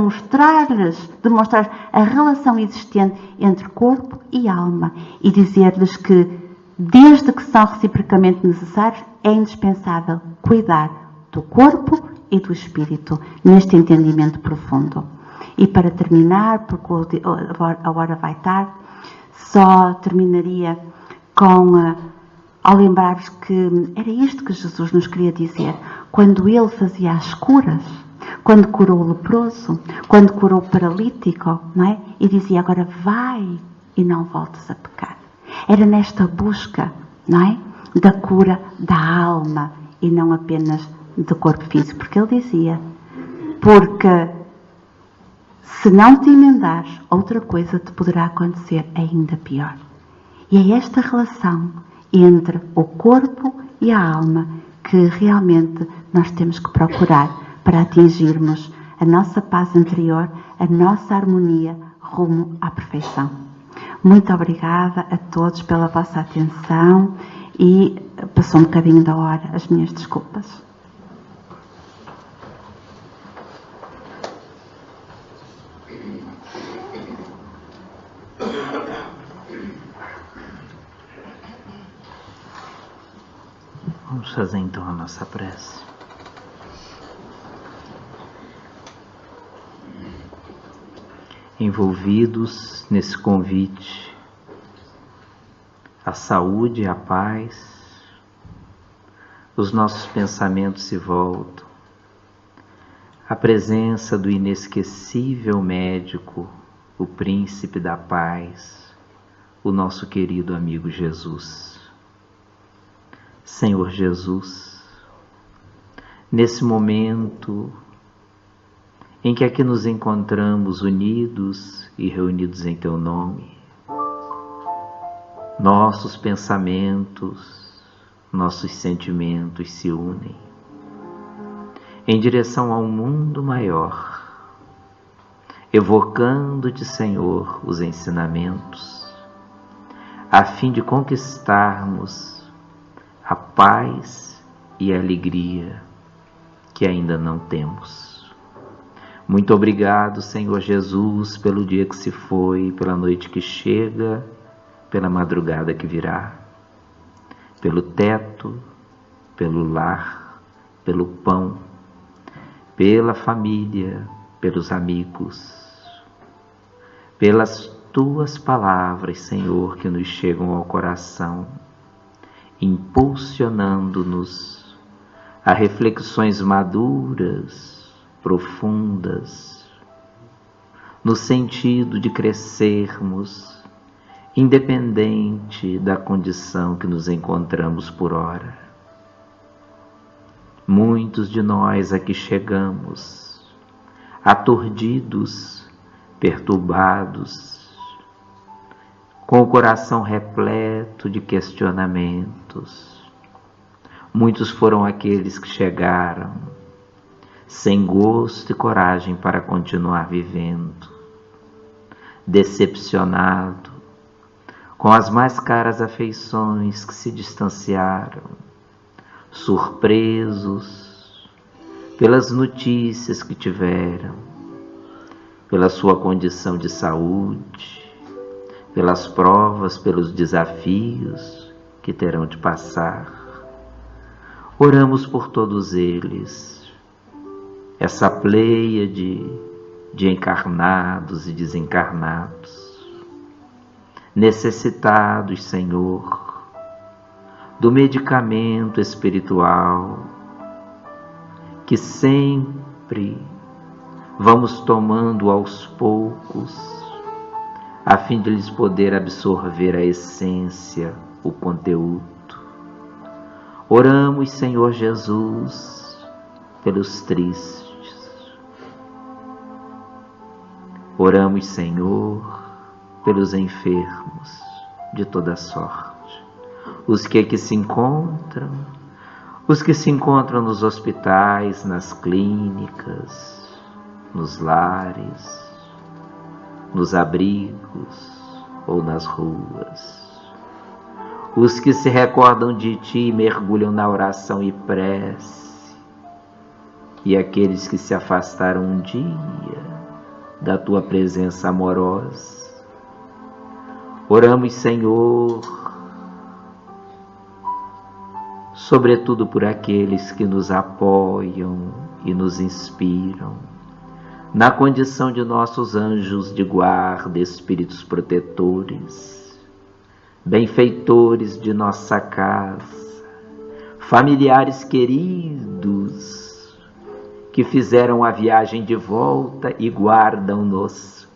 demonstrar a relação existente entre corpo e alma e dizer-lhes que, desde que são reciprocamente necessários, é indispensável cuidar do corpo e do espírito neste entendimento profundo. E para terminar, porque a hora vai tarde, só terminaria ao lembrar-vos que era isto que Jesus nos queria dizer. Quando Ele fazia as curas, quando curou o leproso, quando curou o paralítico, não é? E dizia, agora vai e não voltes a pecar. Era nesta busca, não é? Da cura da alma e não apenas do corpo físico. Porque Ele dizia, porque se não te emendares, outra coisa te poderá acontecer ainda pior. E é esta relação entre o corpo e a alma que realmente nós temos que procurar para atingirmos a nossa paz interior, a nossa harmonia rumo à perfeição. Muito obrigada a todos pela vossa atenção e passou um bocadinho da hora, as minhas desculpas. Vamos fazer então a nossa prece. Envolvidos nesse convite à saúde e à paz, os nossos pensamentos se voltam à presença do inesquecível médico, o príncipe da paz, o nosso querido amigo Jesus. Senhor Jesus, nesse momento em que aqui nos encontramos unidos e reunidos em Teu nome, nossos pensamentos, nossos sentimentos se unem em direção a um mundo maior, evocando-te, Senhor, os ensinamentos, a fim de conquistarmos a paz e a alegria que ainda não temos. Muito obrigado, Senhor Jesus, pelo dia que se foi, pela noite que chega, pela madrugada que virá, pelo teto, pelo lar, pelo pão, pela família, pelos amigos, pelas Tuas palavras, Senhor, que nos chegam ao coração, impulsionando-nos a reflexões maduras, profundas, no sentido de crescermos, independente da condição que nos encontramos por ora. Muitos de nós aqui chegamos, aturdidos, perturbados, com o coração repleto de questionamentos. Muitos foram aqueles que chegaram sem gosto e coragem para continuar vivendo, decepcionado, com as mais caras afeições que se distanciaram, surpresos pelas notícias que tiveram, pela sua condição de saúde, pelas provas, pelos desafios que terão de passar. Oramos por todos eles, essa pleiade de encarnados e desencarnados, necessitados, Senhor, do medicamento espiritual que sempre vamos tomando aos poucos, a fim de lhes poder absorver a essência, o conteúdo. Oramos, Senhor Jesus, pelos tristes. Oramos, Senhor, pelos enfermos de toda sorte. Os que aqui se encontram, os que se encontram nos hospitais, nas clínicas, nos lares, nos abrigos ou nas ruas, os que se recordam de Ti e mergulham na oração e prece, e aqueles que se afastaram um dia da Tua presença amorosa. Oramos, Senhor, sobretudo por aqueles que nos apoiam e nos inspiram, na condição de nossos anjos de guarda, espíritos protetores, benfeitores de nossa casa, familiares queridos que fizeram a viagem de volta e guardam-nos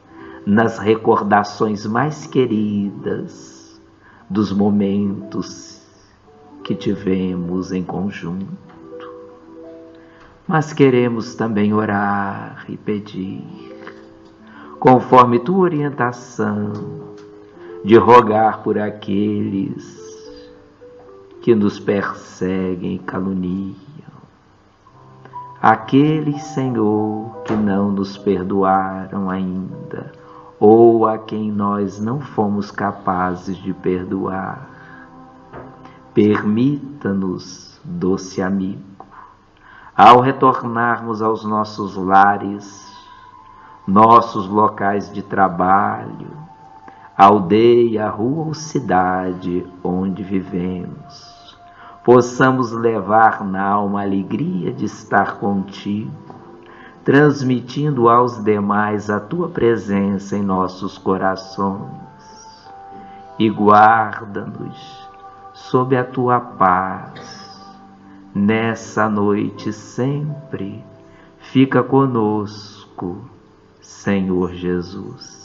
nas recordações mais queridas dos momentos que tivemos em conjunto. Mas queremos também orar e pedir, conforme Tua orientação, de rogar por aqueles que nos perseguem e caluniam, aqueles, Senhor, que não nos perdoaram ainda, ou a quem nós não fomos capazes de perdoar. Permita-nos, doce amigo, ao retornarmos aos nossos lares, nossos locais de trabalho, aldeia, rua ou cidade onde vivemos, possamos levar na alma a alegria de estar contigo, transmitindo aos demais a Tua presença em nossos corações, e guarda-nos sob a Tua paz. Nessa noite sempre, fica conosco, Senhor Jesus.